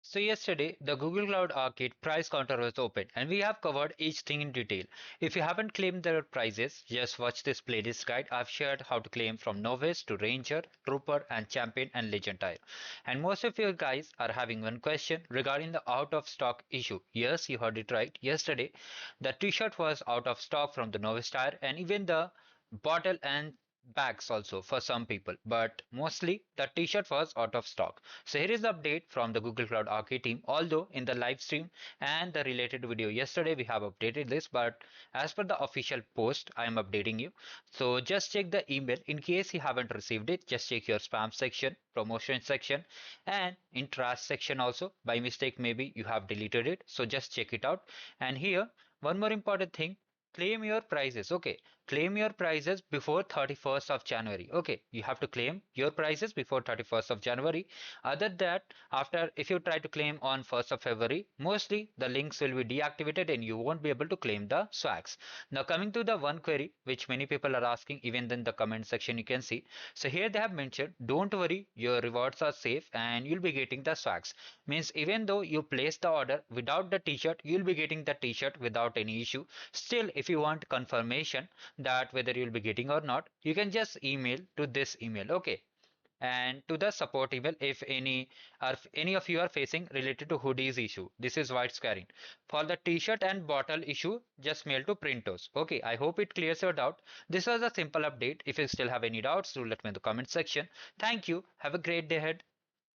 So yesterday, the Google Cloud Arcade price counter was open and we have covered each thing in detail. If you haven't claimed their prizes, just watch this playlist guide. I've shared how to claim from Novice to Ranger, Trooper and Champion and Legend tier. And most of you guys are having one question regarding the out of stock issue. Yes, you heard it right. Yesterday, the t-shirt was out of stock from the Novice tier and even the bottle and bags also for some people, but mostly the t-shirt was out of stock. So here is the update from the Google Cloud Arcade team. Although in the live stream and the related video yesterday we have updated this, but as per the official post I am updating you. So just check the email in case you haven't received it. Just check your spam section, promotion section and in trash section also. By mistake maybe you have deleted it, so just check it out. And here one more important thing, claim your prizes. Okay, claim your prizes before 31st of January. Okay, you have to claim your prizes before 31st of January. Other that, after if you try to claim on 1st of February, mostly the links will be deactivated and you won't be able to claim the swags. Now coming to the one query which many people are asking, even in the comment section you can see. So here they have mentioned, don't worry, your rewards are safe and you'll be getting the swags. Means even though you place the order without the t-shirt, you'll be getting the t-shirt without any issue. Still, if you want confirmation that whether you'll be getting or not, you can just email to this email. Okay, and to the support email if any of you are facing related to hoodies issue. This is white squaring. For the t-shirt and bottle issue, just mail to printos. Okay, I hope it clears your doubt. This was a simple update. If you still have any doubts, do let me in the comment section. Thank you, have a great day ahead.